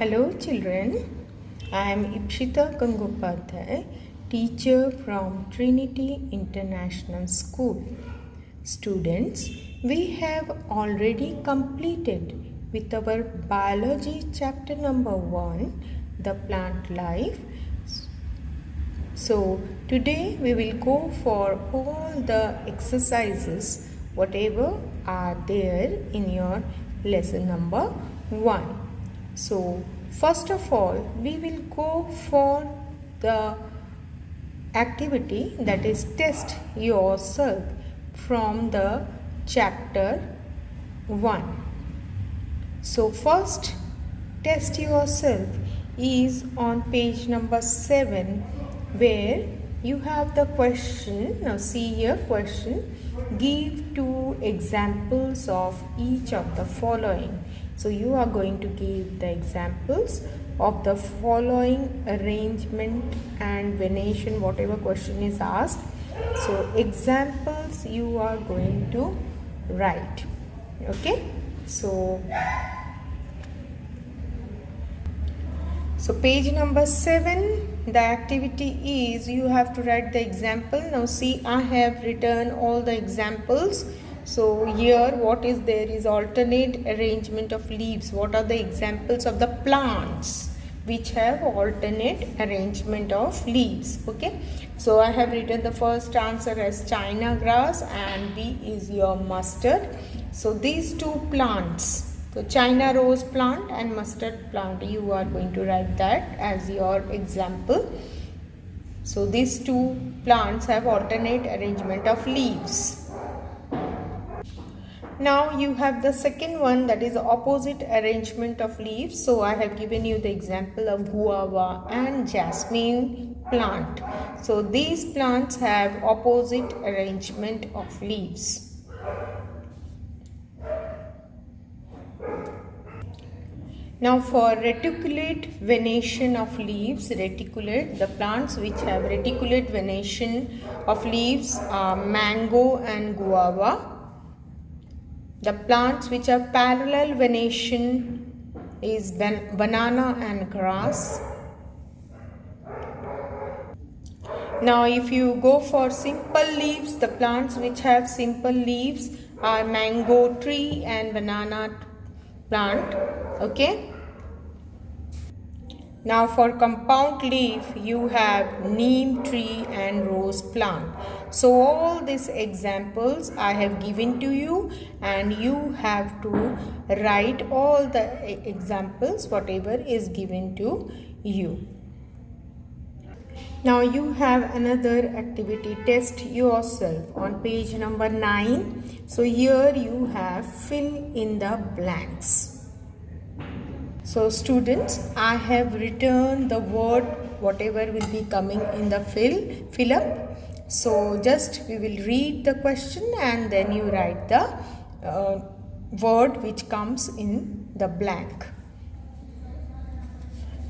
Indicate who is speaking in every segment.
Speaker 1: Hello children, I am Ipshita Gangopadhyay, teacher from Trinity International School. Students, we have already completed with our biology chapter number 1, the plant life. So today we will go for all the exercises whatever are there in your lesson number 1. So first of all we will go for the activity that is test yourself from the chapter 1. So first test yourself is on page number 7 where you have the question. Now see here question, give 2 examples of each of the following. So you are going to give the examples of the following arrangement and venation, whatever question is asked. So examples you are going to write. Okay. So page number 7, the activity is you have to write the example. Now see, I have written all the examples. So here what is there is alternate arrangement of leaves. What are the examples of the plants which have alternate arrangement of leaves? Okay. So I have written the first answer as China grass and B is your mustard. So these 2 plants, so China rose plant and mustard plant, you are going to write that as your example. So these 2 plants have alternate arrangement of leaves. Now you have the second one, that is opposite arrangement of leaves. So I have given you the example of guava and jasmine plant. So these plants have opposite arrangement of leaves. Now for reticulate venation of leaves, reticulate, the plants which have reticulate venation of leaves are mango and guava. The plants which have parallel venation is banana and grass. Now if you go for simple leaves, the plants which have simple leaves are mango tree and banana plant. Okay. Now for compound leaf you have neem tree and rose plant. So all these examples I have given to you and you have to write all the examples whatever is given to you. Now you have another activity, test yourself on page number 9. So here you have fill in the blanks. So students, I have written the word whatever will be coming in the fill up. So just we will read the question and then you write the word which comes in the blank.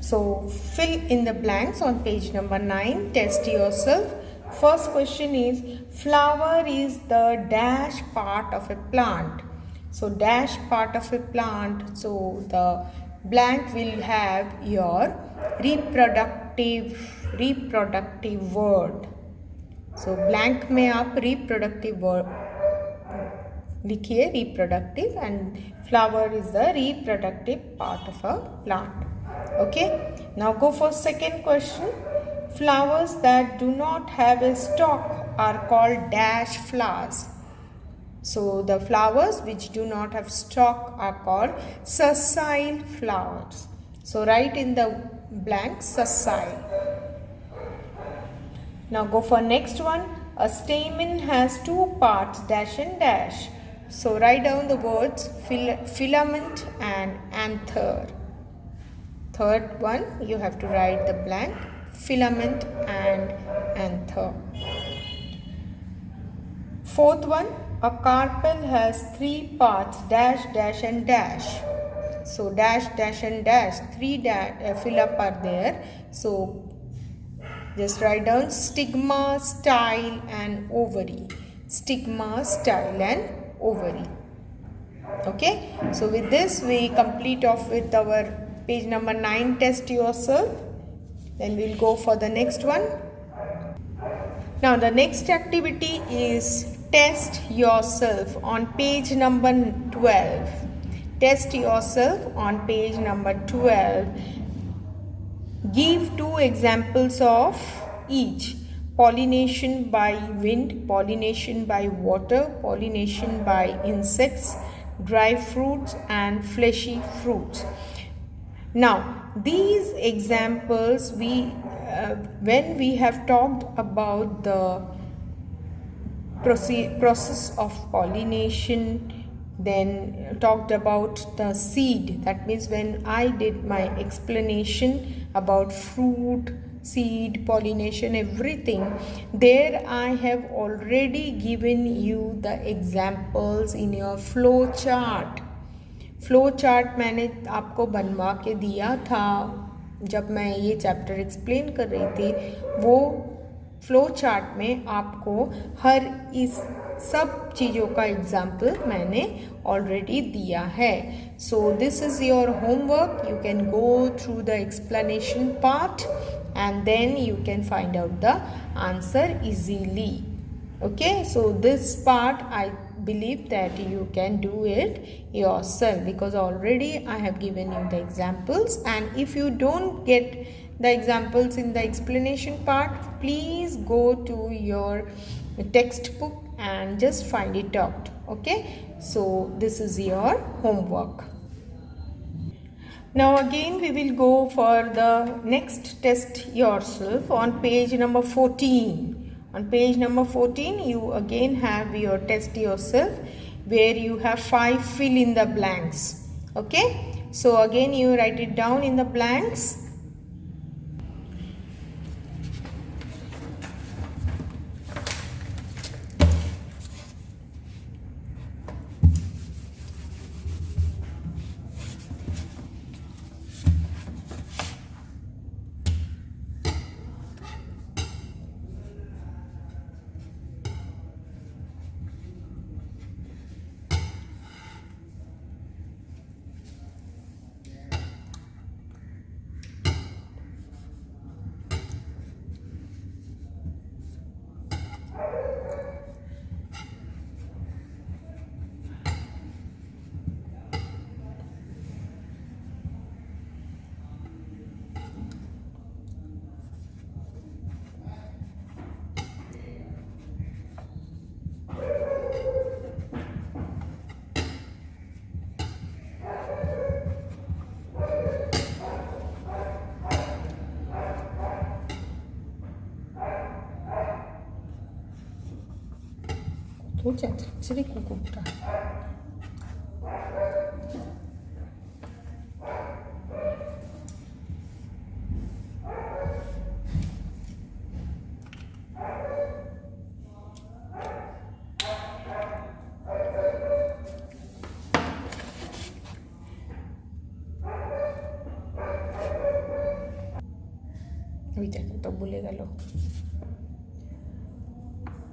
Speaker 1: So fill in the blanks on page number 9, test yourself. First question is, flower is the dash part of a plant. So dash part of a plant, so the blank will have your reproductive word. So blank में आप reproductive word लिखिए, reproductive, and flower is the reproductive part of a plant. Okay. Now go for second question. Flowers that do not have a stalk are called dash flowers. So the flowers which do not have stalk are called sessile flowers. So write in the blank sessile. Now go for next one. A stamen has 2 parts dash and dash. So write down the words filament and anther. Third one you have to write the blank filament and anther. Fourth one, a carpel has 3 parts dash dash and dash. So dash dash and dash, 3 fill up are there. So just write down stigma, style and ovary. Stigma, style and ovary. Okay. So with this we complete off with our page number 9, test yourself. Then we'll go for the next one. Now the next activity is test yourself on page number 12. Test yourself on page number 12. Give 2 examples of each. Pollination by wind, pollination by water, pollination by insects, dry fruits and fleshy fruits. Now these examples, when we have talked about the process of pollination, then talked about the seed, that means when I did my explanation about fruit, seed, pollination, everything, there I have already given you the examples in your flow chart. Flow chart मैंने आपको बनवा के दिया था जब मैं ये chapter explain कर रही थी. वो फ्लो चार्ट में आपको हर इस सब चीज़ों का एग्जाम्पल मैंने ऑलरेडी दिया है. So this is your homework. You can go through the explanation part and then you can find out the answer easily. Okay, so this part I believe that you can do it yourself because already I have given you the examples, and if you don't get the examples in the explanation part, please go to your textbook and just find it out. Okay, so this is your homework. Now again we will go for the next test yourself on page number 14. On page number 14 you again have your test yourself where you have 5 fill in the blanks. Okay, so again you write it down in the blanks.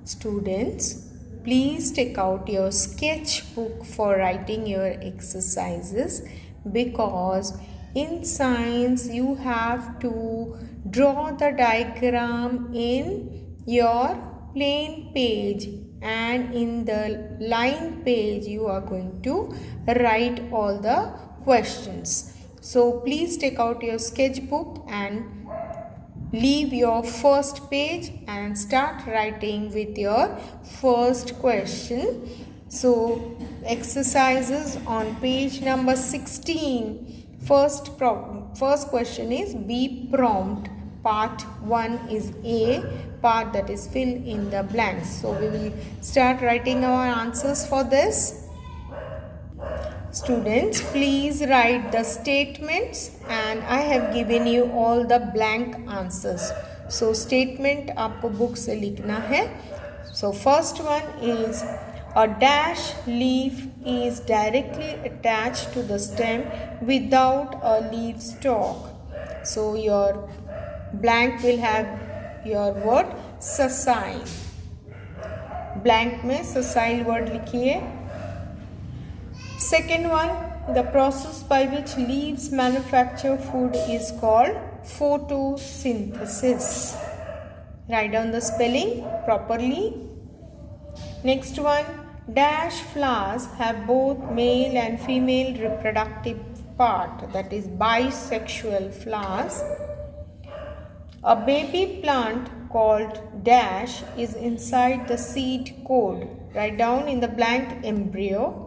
Speaker 1: Students, please take out your sketchbook for writing your exercises, because in science you have to draw the diagram in your plain page, and in the line page you are going to write all the questions. So please take out your sketchbook and leave your first page and start writing with your first question. So exercises on page number 16. First question is be prompt. Part 1 is A, part that is fill in the blanks. So we will start writing our answers for this. Students, please write the statements, and I have given you all the blank answers. So statement आपको book से लिखना है. So first one is a dash leaf is directly attached to the stem without a leaf stalk. So your blank will have your word sessile. Blank में sessile word लिखिए. Second one, The process by which leaves manufacture food is called photosynthesis. Write down the spelling properly. Next one, dash flowers have both male and female reproductive part, that is bisexual flowers. A baby plant called dash is inside the seed coat. Write down in the blank embryo.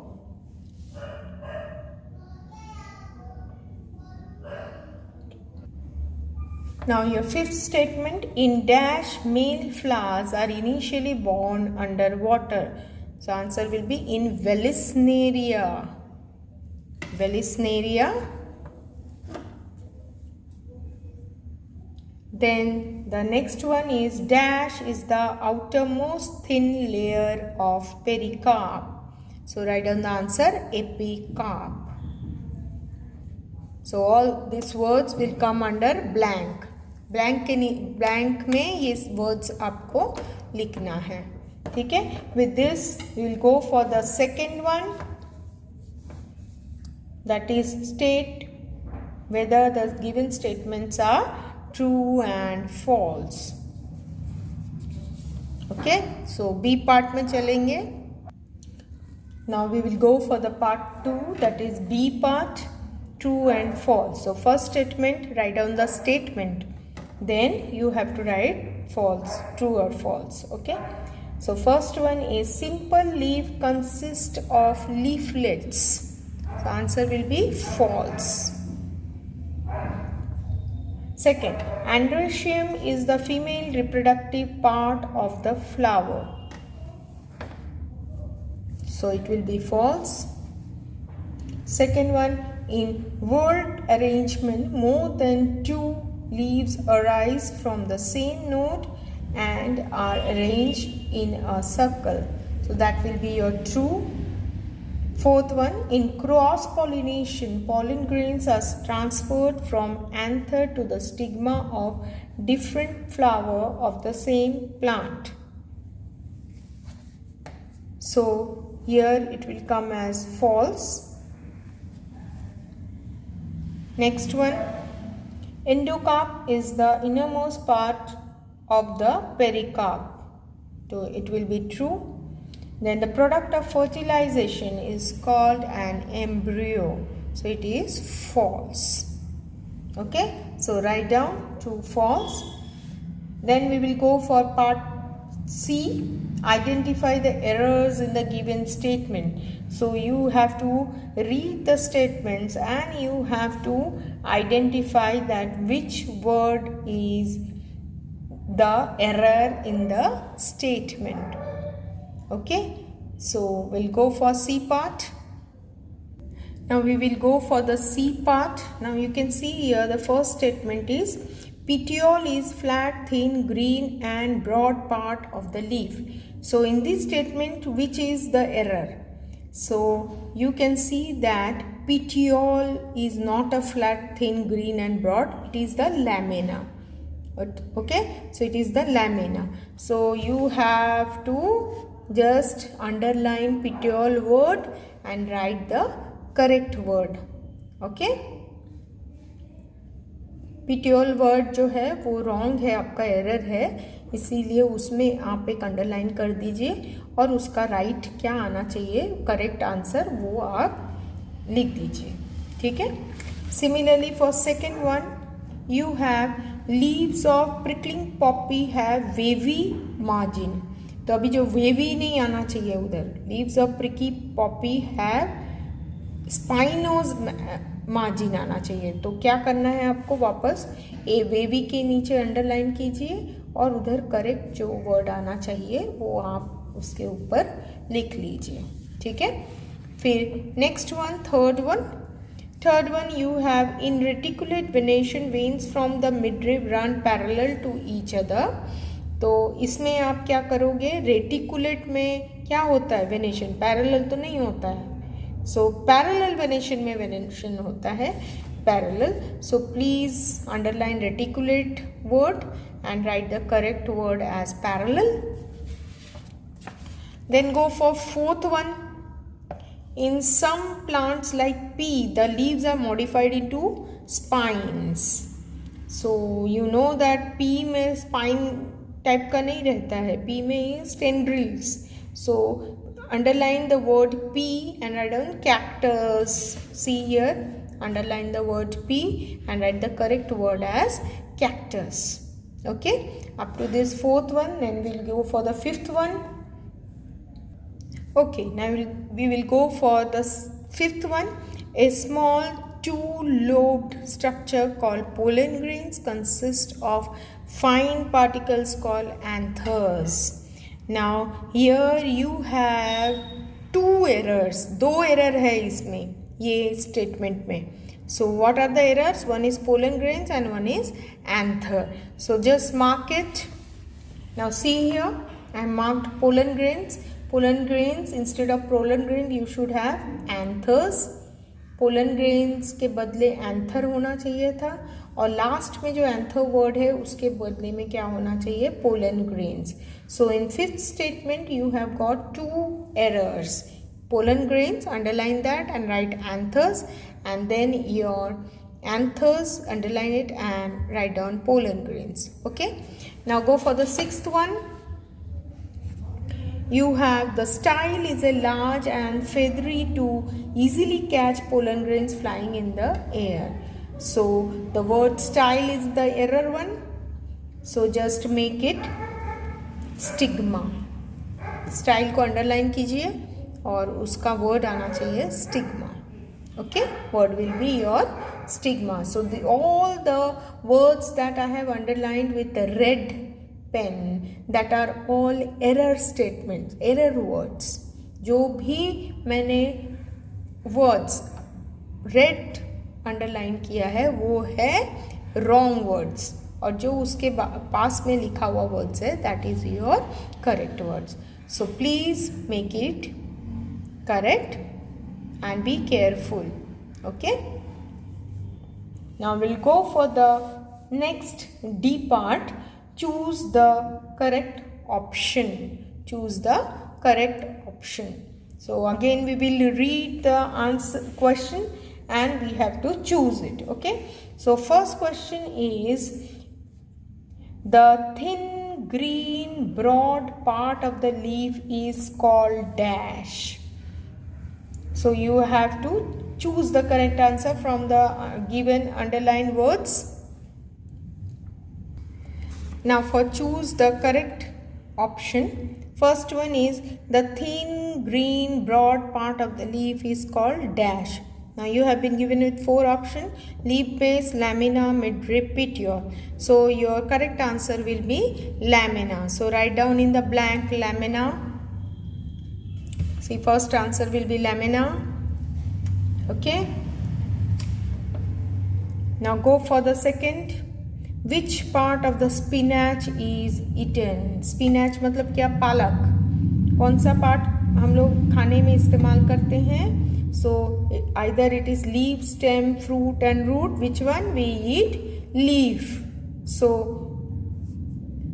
Speaker 1: Now your fifth statement, in dash male flowers are initially born under water. So answer will be in Vallisneria. Vallisneria. Then the next one is dash is the outermost thin layer of pericarp. So write down the answer epicarp. So all these words will come under blank. Blank में ये words आपको लिखना है, ठीक है. With this we will go for the second one, that is state whether the given statements are true and false. Okay, so B part में चलेंगे. Now we will go for the part 2, that is B part, true and false. So first statement, write down the statement, then you have to write false, true or false. Okay, so first one is simple leaf consists of leaflets. So answer will be false. Second, androecium is the female reproductive part of the flower. So it will be false. Second one, in word arrangement, more than 2 leaves arise from the same node and are arranged in a circle. So that will be your true. Fourth one, in cross pollination, pollen grains are transferred from anther to the stigma of different flower of the same plant. So here it will come as false. Next one, endocarp is the innermost part of the pericarp. So it will be true. Then the product of fertilization is called an embryo. So it is false. Okay, so write down true, false. Then we will go for part C, identify the errors in the given statement. So you have to read the statements and you have to identify that which word is the error in the statement. Okay, so we'll go for C part. Now we will go for the C part. Now you can see here the first statement is petiole is flat, thin, green and broad part of the leaf. So in this statement, which is the error? So you can see that petiole is not a flat, thin, green and broad. It is the lamina. Okay, so it is the lamina. So you have to just underline petiole word and write the correct word. Okay, petiole word जो है वो wrong है, आपका error है, इसीलिए उसमें आप एक अंडरलाइन कर दीजिए और उसका राइट क्या आना चाहिए, करेक्ट आंसर वो आप लिख दीजिए. ठीक है. Similarly for second one, you have leaves of prickling poppy have wavy margin. तो अभी जो वेवी नहीं आना चाहिए उधर, leaves of prickly poppy have spinose margin आना चाहिए. तो क्या करना है आपको, वापस ए वेवी के नीचे अंडरलाइन कीजिए और उधर करेक्ट जो वर्ड आना चाहिए वो आप उसके ऊपर लिख लीजिए. ठीक है. फिर next one, third one you have in reticulate venation veins from the midrib run parallel to each other. तो इसमें आप क्या करोगे, रेटिकुलेट में क्या होता है, वेनेशन, पैरेलल तो नहीं होता है. सो पैरेलल वेनेशन में वेनेशन होता है parallel. So please underline reticulate word and write the correct word as parallel. Then go for fourth one, in some plants like pea, the leaves are modified into spines. So you know that pea में spine type का नहीं रहता है, pea में is tendrils. So underline the word pea and write down cactus. See here, underline the word pea and write the correct word as cactus. Okay, up to this fourth one, then we'll go for the fifth one. Okay, now we will go for the fifth one. A small two-lobed structure called pollen grains consists of fine particles called anthers. Now here you have two errors. दो error है इसमें, ये statement में. So what are the errors? One is pollen grains and one is anther. So just mark it. Now see here, I marked pollen grains. Pollen grains instead of pollen grain you should have anthers. pollen grains के बदले anther होना चाहिए था और last में जो anther word है उसके बदले में क्या होना चाहिए? pollen grains. So in fifth statement you have got two errors. Pollen grains, underline that and write anthers, and then your anthers, underline it and write down pollen grains. Okay, now go for the sixth one. You have the style is a large and feathery to easily catch pollen grains flying in the air. So the word style is the error one. So just make it stigma. Style को underline कीजिए और उसका word आना चाहिए stigma. Okay, word will be your stigma. So all the words that I have underlined with the red pen, that are all error statements, error words. जो भी मैंने words red underline किया है वो है wrong words, और जो उसके पास में लिखा हुआ words है that is your correct words. So please make it correct and be careful. Okay, now we'll go for the next D part. Choose the correct option. Choose the correct option. So again we will read the answer question and we have to choose it. Okay, so first question is, the thin green broad part of the leaf is called dash. So you have to choose the correct answer from the given underlined words. Now for choose the correct option, first one is the thin green broad part of the leaf is called dash. Now you have been given with four options: leaf base, lamina, midrib, petiole. So your correct answer will be lamina. So write down in the blank lamina. See, first answer will be lamina. Okay. Now go for the second. Which part of the spinach is eaten? Spinach मतलब क्या? पालक. कौन सा part हम लोग खाने में इस्तेमाल करते हैं? So either it is leaf, stem, fruit and root. Which one? We eat leaf. So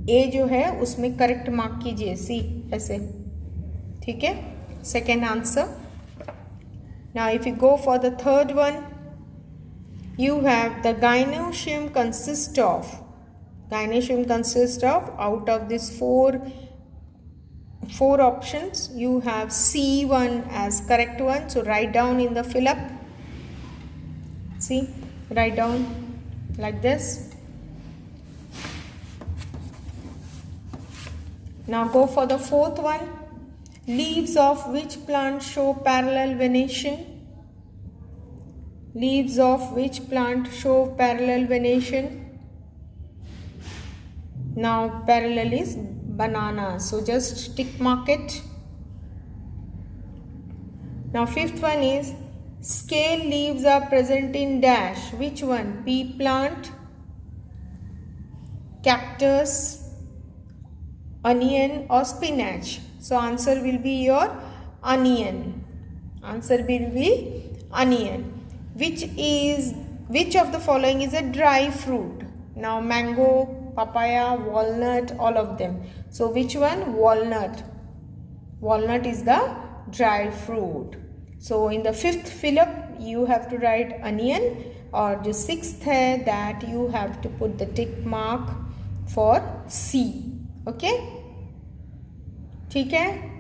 Speaker 1: A जो है उसमें correct mark कीजिए. C ऐसे. ठीक है? Second answer. Now if you go for the third one, you have the gynoecium consists of out of these four options you have C1 as correct one. So write down in the fill up. See, write down like this. Now go for the fourth one. Leaves of which plant show parallel venation? Leaves of which plant show parallel venation? Now parallel is banana, so just tick mark it. Now fifth one is, scale leaves are present in dash. Which one? Pea plant, cactus, onion or spinach? So answer will be your onion. Answer will be onion. Which of the following is a dry fruit? Now mango, papaya, walnut, all of them. So which one? Walnut. Walnut is the dry fruit. So in the fifth fill up you have to write onion, और जो sixth है that you have to put the tick mark for C. Okay, ठीक है.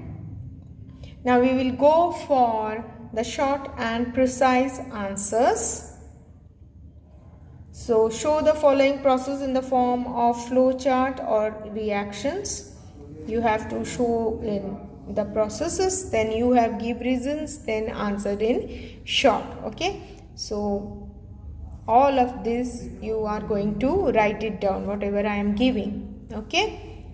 Speaker 1: Now we will go for the short and precise answers. So show the following process in the form of flow chart or reactions. You have to show in the processes, then you have give reasons, then answered in short. Okay, so all of this you are going to write it down, whatever I am giving. Okay,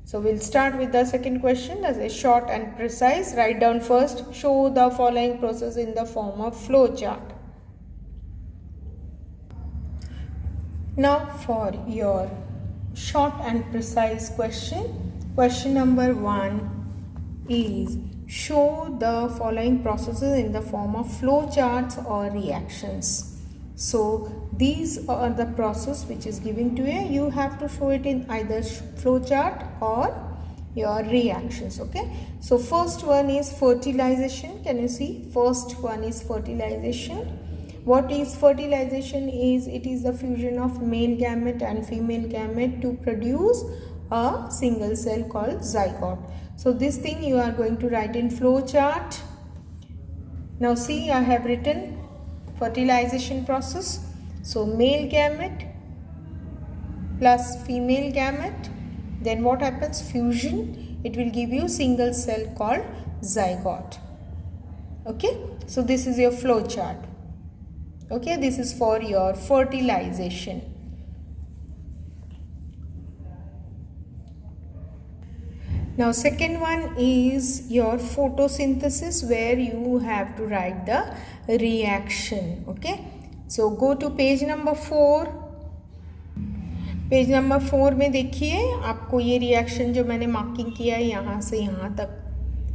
Speaker 1: so we'll start with the second question as a short and precise. Write down first, show the following process in the form of flow chart. Now for your short and precise question number 1 is show the following processes in the form of flow charts or reactions. So these are the process which is given to you. You have to show it in either flow chart or your reactions. Okay, so first one is fertilization. Can you see? First one is fertilization. What is fertilization? It is the fusion of male gamete and female gamete to produce a single cell called zygote. So this thing you are going to write in flow chart. Now see, I have written fertilization process. So male gamete plus female gamete, then what happens? Fusion. It will give you single cell called zygote. Okay, so this is your flow chart. Okay, this is for your fertilization. Now second one is your photosynthesis, where you have to write the reaction. Okay, so go to page number 4. Page number 4 में देखिए, आपको ये reaction जो मैंने marking किया है यहाँ से यहाँ तक,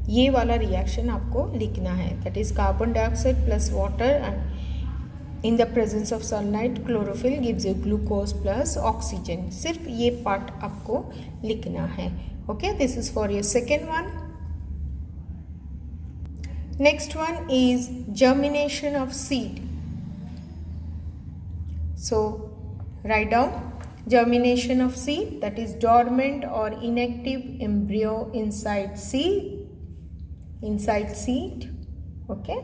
Speaker 1: ये वाला रिएक्शन आपको लिखना है. That is carbon dioxide plus water and in the presence of sunlight chlorophyll gives you glucose plus oxygen. सिर्फ ये पार्ट आपको लिखना है. Okay, this is for your second one. Next one is germination of seed. So write down germination of seed, that is dormant or inactive embryo inside seed. Okay,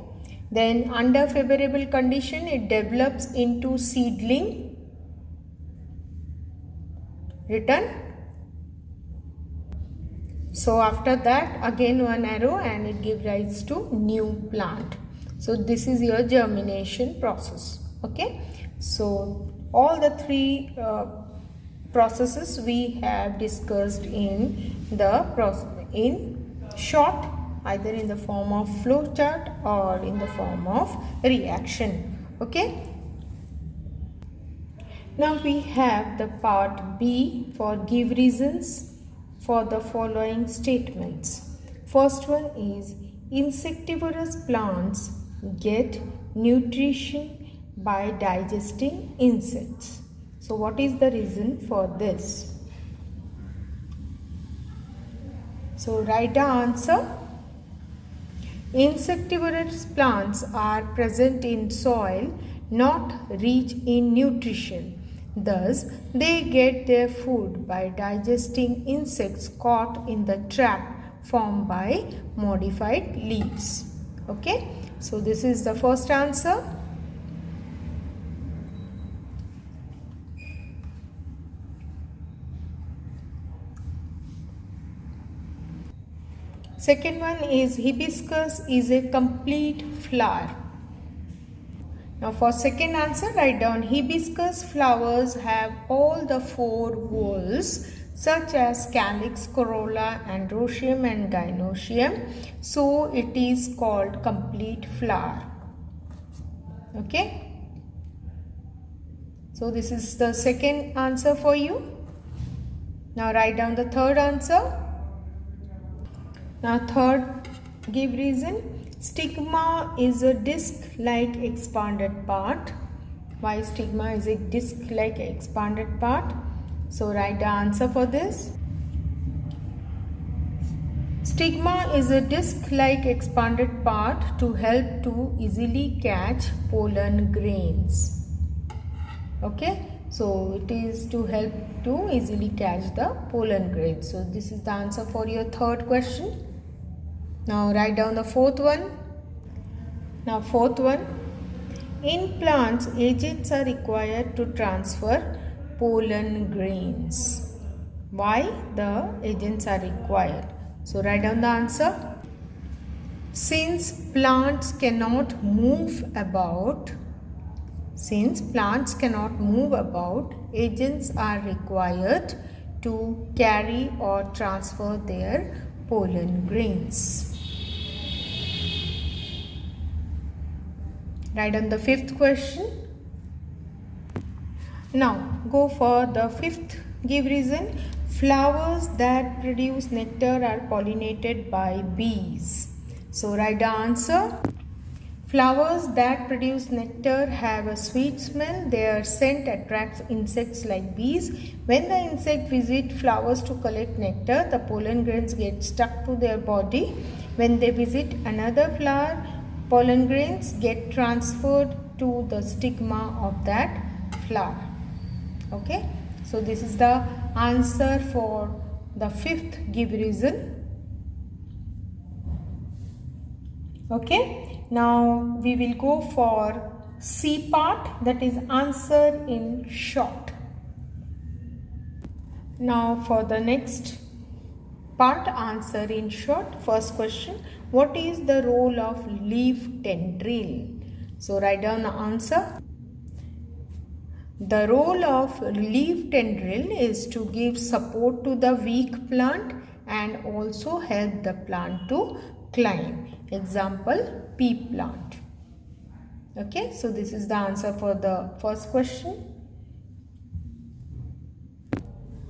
Speaker 1: then under favorable condition it develops into seedling. Written. So after that again one arrow and it gives rise to new plant. So this is your germination process. Okay, so all the three processes we have discussed in short, either in the form of flow chart or in the form of reaction. Okay, now we have the part B for give reasons for the following statements. First one is insectivorous plants get nutrition by digesting insects. So what is the reason for this? So write the answer. Insectivorous plants are present in soil not rich in nutrition. Thus, they get their food by digesting insects caught in the trap formed by modified leaves. Okay, so this is the first answer. Second one is hibiscus is a complete flower. Now for second answer, write down hibiscus flowers have all the 4 whorls such as calyx, corolla, androecium and gynoecium. So it is called complete flower. Okay. So this is the second answer for you. Now write down the third answer. Now third, give reason. Stigma is a disc-like expanded part. Why stigma is a disc-like expanded part? So write the answer for this. Stigma is a disc-like expanded part to help to easily catch pollen grains. Okay, so it is to help to easily catch the pollen grains. So this is the answer for your third question. Now write down the fourth one. Now fourth one. In plants, agents are required to transfer pollen grains. Why the agents are required? So write down the answer. Since plants cannot move about, agents are required to carry or transfer their pollen grains. Write down the fifth question. Now go for the fifth. Give reason. Flowers that produce nectar are pollinated by bees. So write the answer. Flowers that produce nectar have a sweet smell. Their scent attracts insects like bees. When the insect visit flowers to collect nectar, the pollen grains get stuck to their body. When they visit another flower, pollen grains get transferred to the stigma of that flower. Okay, so this is the answer for the fifth give reason. Okay, now we will go for C part, that is answer in short. Now for the next part, answer in short. First question, what is the role of leaf tendril? So write down the answer. The role of leaf tendril is to give support to the weak plant and also help the plant to climb. Example, pea plant. Okay, so this is the answer for the first question.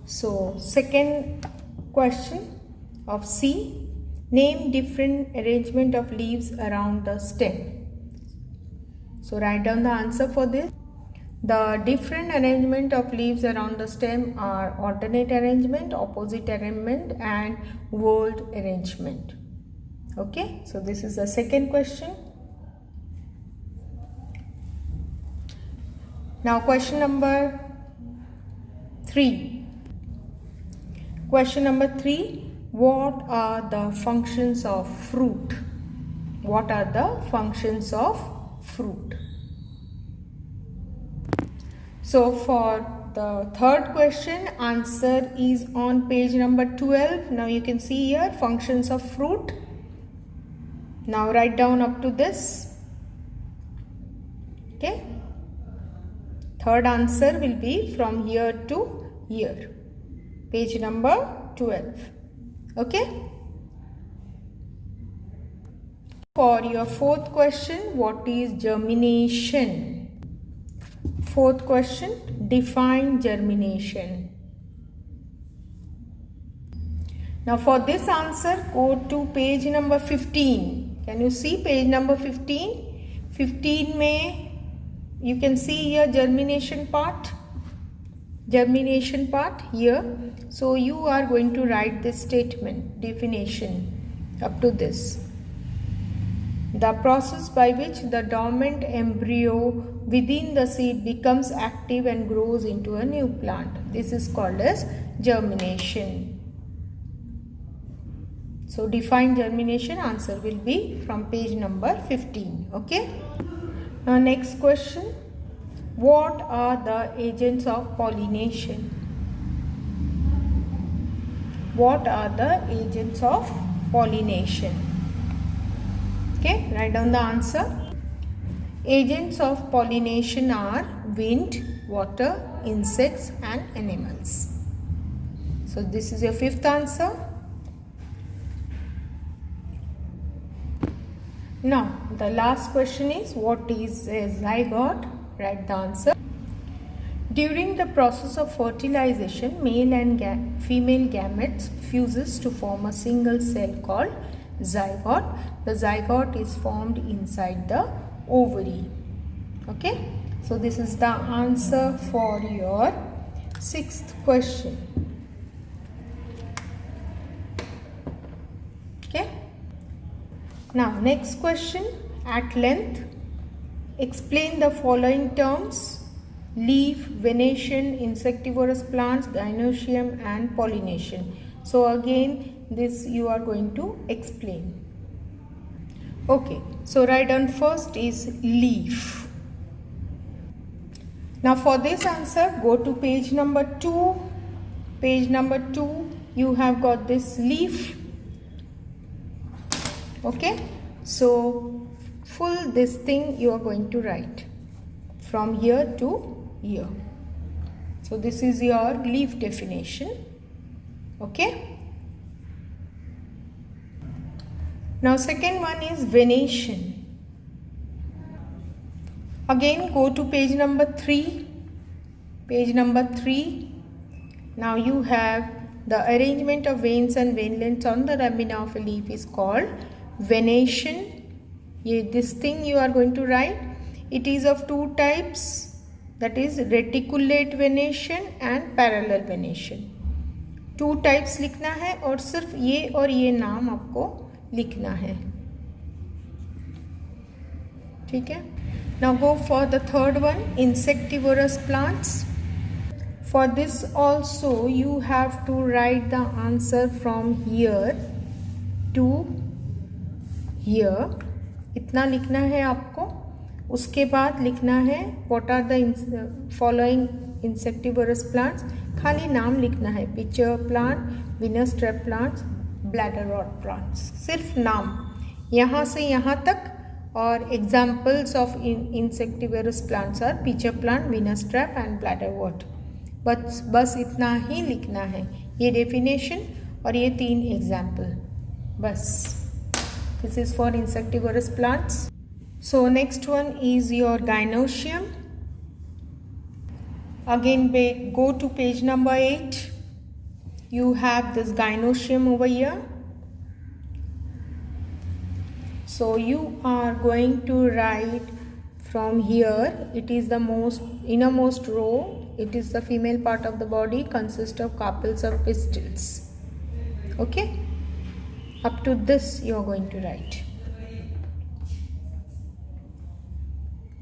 Speaker 1: So second question of C, name different arrangement of leaves around the stem. So write down the answer for this. The different arrangement of leaves around the stem are alternate arrangement, opposite arrangement and whorled arrangement. Okay, so this is the second question. Now question number 3. Question number 3. What are the functions of fruit? What are the functions of fruit? So for the third question, answer is on page number 12. Now you can see here functions of fruit. Now write down up to this. Okay. Third answer will be from here to here. Page number 12. Okay. For your fourth question, what is germination? Fourth question, define germination. Now for this answer, go to page number 15. Can you see page number 15? 15 mein you can see here germination part. Germination part here. So you are going to write this statement, definition up to this. The process by which the dormant embryo within the seed becomes active and grows into a new plant. This is called as germination. So define germination, answer will be from page number 15. Okay. Now next question. What are the agents of pollination? What are the agents of pollination? Okay, write down the answer. Agents of pollination are wind, water, insects and animals. So this is your fifth answer. Now the last question is, what is a zygote? Write the answer. During the process of fertilization, male and female gametes fuses to form a single cell called zygote. The zygote is formed inside the ovary. Okay, so this is the answer for your sixth question. Now next question, at length explain the following terms: leaf, venation, insectivorous plants, gynoecium and pollination. So again this you are going to explain. Okay, so write down first is leaf. Now for this answer, go to page number 2. Page number 2, you have got this leaf. Okay, so full this thing you are going to write from here to here. So this is your leaf definition. Okay. Now second one is venation. Again go to page number 3. Page number 3. Now you have the arrangement of veins and veinlets on the lamina of a leaf is called venation. This thing you are going to write. It is of two types, that is reticulate venation and parallel venation. Two types लिखना है और सिर्फ ये और ये नाम आपको लिखना है. ठीक है. Now go for the third one, insectivorous plants. For this also you have to write the answer from here to here. इतना लिखना है आपको. उसके बाद लिखना है what are the following insectivorous plants. खाली नाम लिखना है, pitcher plant, venus trap plants, bladder rot plants. सिर्फ नाम यहाँ से यहाँ तक. और examples of insectivorous plants are pitcher plant, venus trap and bladder rot. बस इतना ही लिखना है. ये definition और ये 3 example बस. This is for insectivorous plants. So next one is your gynoecium. Again go to page number 8. You have this gynoecium over here. So you are going to write from here. It is the innermost row. It is the female part of the body, consists of carpels of pistils. Okay. Up to this you are going to write.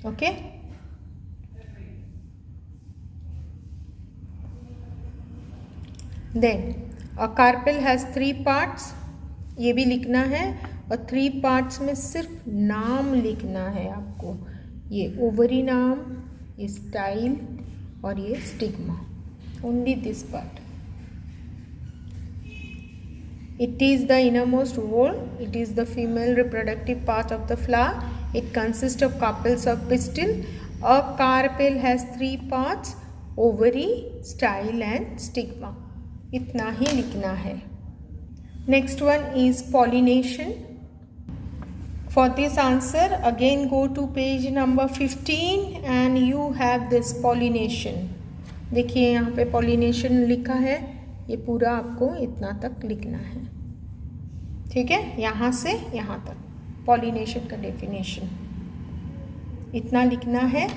Speaker 1: Okay. Then a carpel has 3 parts. ये भी लिखना है. और 3 parts में सिर्फ नाम लिखना है आपको. ये ओवरी नाम, ये स्टाइल और ये stigma. Only this part. It is the innermost wall. It is the female reproductive part of the flower. It consists of carpels of pistil. A carpel has 3 parts: ovary, style and stigma. इतना ही लिखना है. Next one is pollination. For this answer again go to page number 15 and you have this pollination. देखिए यहाँ पे pollination लिखा है. ये पूरा आपको इतना तक लिखना है. ठीक है. यहाँ से यहाँ तक pollination का definition इतना लिखना है.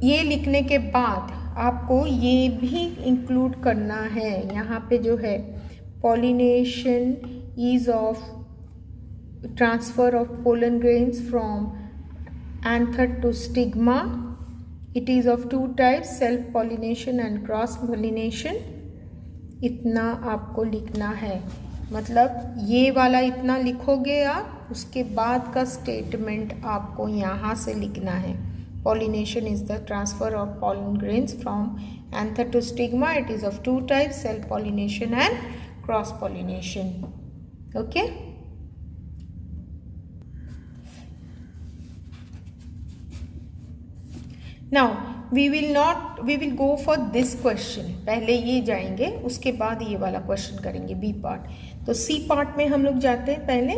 Speaker 1: ये लिखने के बाद आपको ये भी इंक्लूड करना है. यहाँ पे जो है pollination is of transfer of pollen grains from anther to stigma. It is of 2 types, self pollination and cross pollination. इतना आपको लिखना है. मतलब ये वाला इतना लिखोगे आप, उसके बाद का स्टेटमेंट आपको यहाँ से लिखना है. Pollination is the transfer of pollen grains from anther to stigma. It is of 2 types, self pollination and cross pollination. Okay. Now we will go for this question. पहले ये जाएंगे, उसके बाद ये वाला क्वेश्चन करेंगे बी पार्ट. तो C part में हम लोग जाते हैं पहले.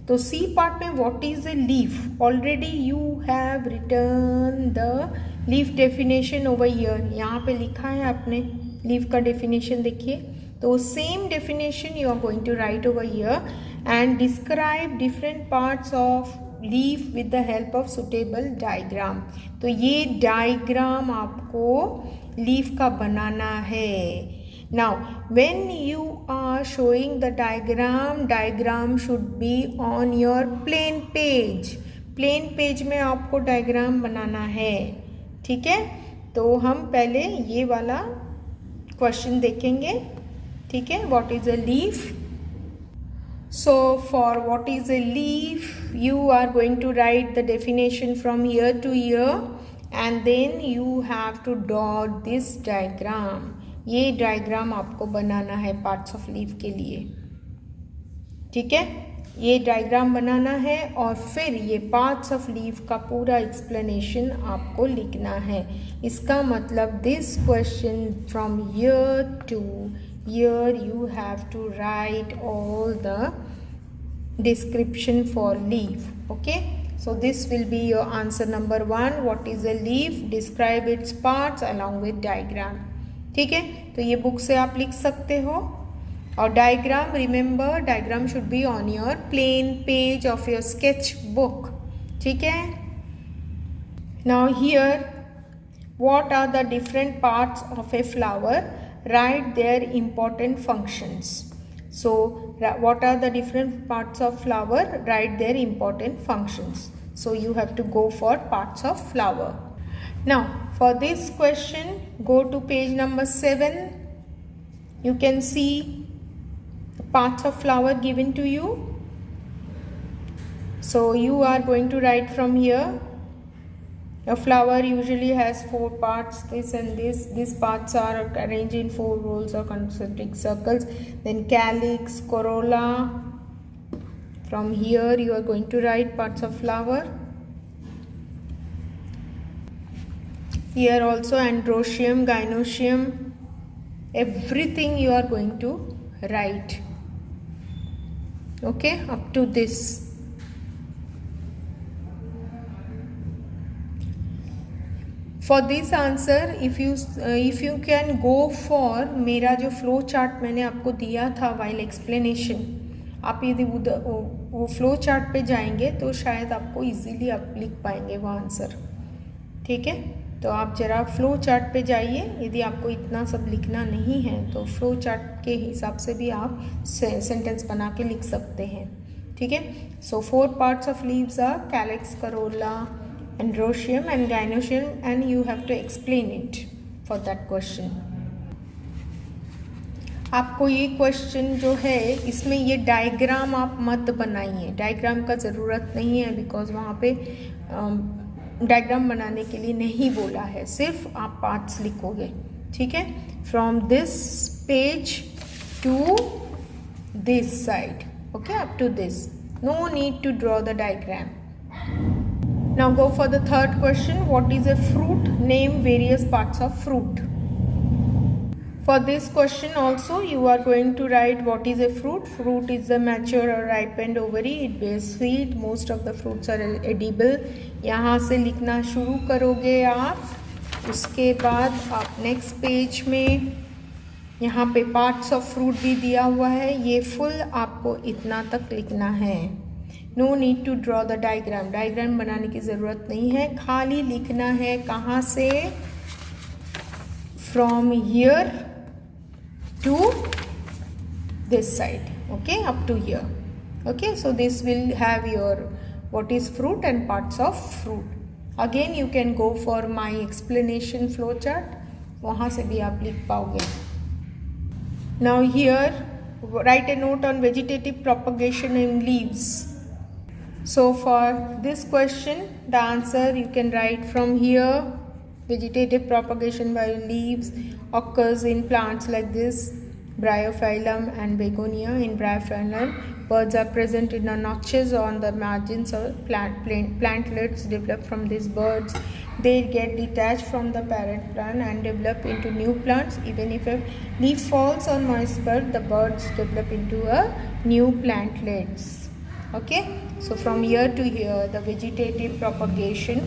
Speaker 1: तो सी पार्ट में what is a leaf. Already you have return the leaf definition over here. यहाँ पे लिखा है आपने लीफ का डेफिनेशन. देखिए तो same definition you are going to write over here and describe different parts of leaf with the help of suitable diagram. तो ये डायग्राम आपको लीफ का बनाना है. Now, when you are showing the diagram should be on your plain page. Plain page में आपको diagram बनाना है, ठीक है। तो हम पहले ये वाला क्वेश्चन देखेंगे, ठीक है। What is a leaf? So for what is a leaf, you are going to write the definition from year to year and then you have to draw this diagram. ये डायग्राम आपको बनाना है parts of leaf के लिए, ठीक है। ये diagram बनाना है और फिर ये पार्ट्स ऑफ लीफ का पूरा एक्सप्लेनेशन आपको लिखना है। इसका मतलब this question from year two year you have to write all the description for leaf. Okay, so this will be your answer number 1. What is a leaf? Describe its parts along with diagram. ठीक है, तो ये book से आप लिख सकते हो। और diagram, remember diagram should be on your plain page of your sketch book, ठीक है। Now here what are the different parts of a flower? Write their important functions. So what are the different parts of flower? Write their important functions. So you have to go for parts of flower. Now for this question, go to page number 7. You can see parts of flower given to you. So you are going to write from here. A flower usually has 4 parts, this and this. These parts are arranged in 4 rows or concentric circles. Then calyx, corolla. From here you are going to write parts of flower. Here also androecium, gynoecium. Everything you are going to write. Okay, up to this. For this answer, if you can go for मेरा जो flow chart मैंने आपको दिया था while explanation, आप यदि वो flow chart पे जाएंगे तो शायद आपको इजीली आप लिख पाएंगे वो आंसर, ठीक है। तो आप जरा फ्लो चार्ट पे जाइए, यदि आपको इतना सब लिखना नहीं है तो फ्लो चार्ट के हिसाब से भी आप सेंटेंस बना के लिख सकते हैं, ठीक है। So 4 parts of leaves are calyx, corolla, androecium and gynoecium, and you have to explain it for that question. आपको ये क्वेश्चन जो है इसमें ये डायग्राम आप मत बनाइए, डायग्राम का ज़रूरत नहीं है, बिकॉज वहाँ पे डायग्राम बनाने के लिए नहीं बोला है, सिर्फ आप पार्ट्स लिखोगे, ठीक है। From this page to this side, okay, up to this, no need to draw the diagram. Now go for the third question. What is a fruit? Name various parts of fruit. For this question also you are going to write what is a fruit. Fruit is a mature or ripened ovary. It bears seed. Most of the fruits are edible. यहाँ से लिखना शुरू करोगे आप, उसके बाद आप next page में यहाँ पे पार्ट्स ऑफ फ्रूट भी दिया हुआ है, ये फुल आपको इतना तक लिखना है। No need to draw the diagram, diagram बनाने की ज़रूरत नहीं है, खाली लिखना है कहाँ से, from here to this side, okay, up to here, okay. So this will have your what is fruit and parts of fruit. Again you can go for my explanation flow chart, वहाँ से भी आप लिख पाओगे. Now here write a note on vegetative propagation in leaves. So for this question, the answer you can write from here. Vegetative propagation by leaves occurs in plants like this, Bryophyllum and Begonia. In Bryophyllum, birds are present in the notches on the margins of plantlets develop from these birds. They get detached from the parent plant and develop into new plants. Even if a leaf falls on moist bud, the birds develop into a new plantlets. Okay, so from here to here the vegetative propagation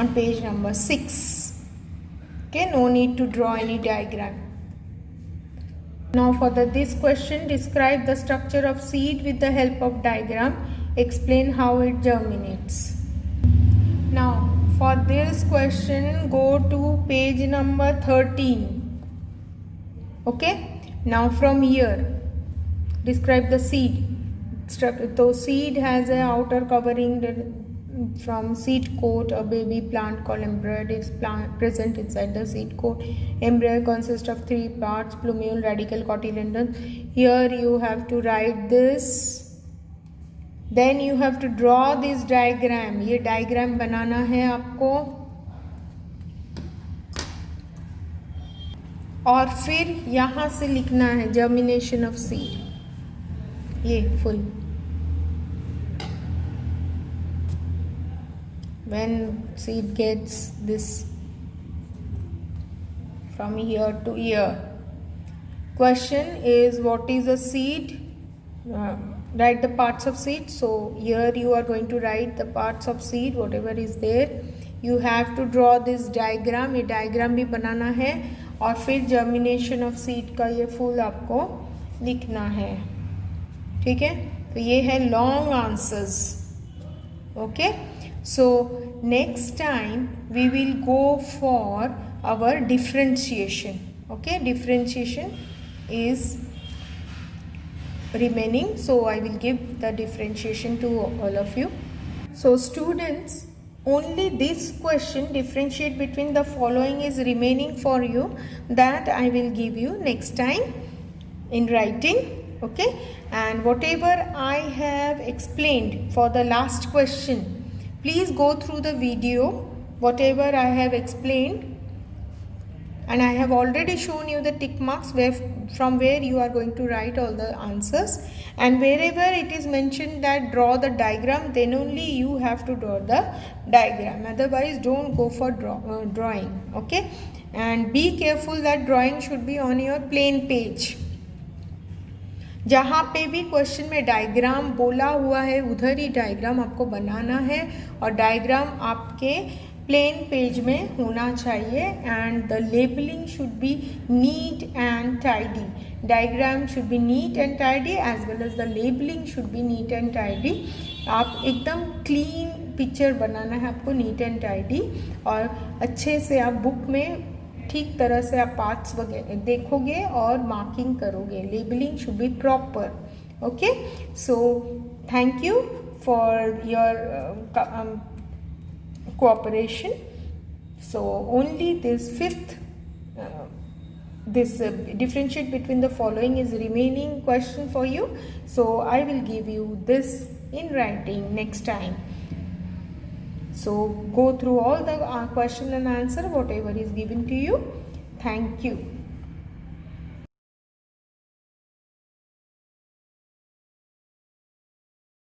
Speaker 1: on page number 6. Okay, no need to draw any diagram. Now for this question, describe the structure of seed with the help of diagram. Explain how it germinates. Now for this question, go to page number 13. Okay, Now from here, describe the seed. So seed has a outer covering from seed coat. A baby plant called embryo is present inside the seed coat. Embryo consists of 3 parts: plumule, radicle, cotyledon. Here you have to write this. Then you have to draw this diagram. ये diagram बनाना है आपको. और फिर यहाँ से लिखना है germination of seed. ये full. When seed gets this from here to here. Question is, what is a seed? Write the parts of seed. So here you are going to write the parts of seed, whatever is there. You have to draw this diagram. ये diagram भी बनाना है और फिर germination of seed का ये full आपको लिखना है. ठीक है, तो ये है long answers. Okay, so next time we will go for our differentiation. Okay, differentiation is remaining, so I will give the differentiation to all of you. So students, only this question, differentiate between the following, is remaining for you. That I will give you next time in writing. Okay, and whatever I have explained for the last question, please go through the video, whatever I have explained, and I have already shown you the tick marks from where you are going to write all the answers, and wherever it is mentioned that draw the diagram, then only you have to draw the diagram. Otherwise don't go for drawing. Okay, and be careful that drawing should be on your plain page. जहाँ पे भी question में diagram बोला हुआ है उधर ही diagram आपको बनाना है और डायग्राम आपके प्लेन पेज में होना चाहिए. And the labelling should be neat and tidy. Diagram should be neat and tidy as well as the labelling should be neat and tidy. आप एकदम क्लीन पिक्चर बनाना है आपको, नीट एंड टाइडी, और अच्छे से आप बुक में ठीक तरह से आप पार्ट्स वगैरह देखोगे और मार्किंग करोगे. Labelling should B proper. Okay, so thank you for your cooperation. So only this fifth differentiate between the following is remaining question for you. So I will give you this in writing next time. So go through all the question and answer whatever is given to you. Thank you.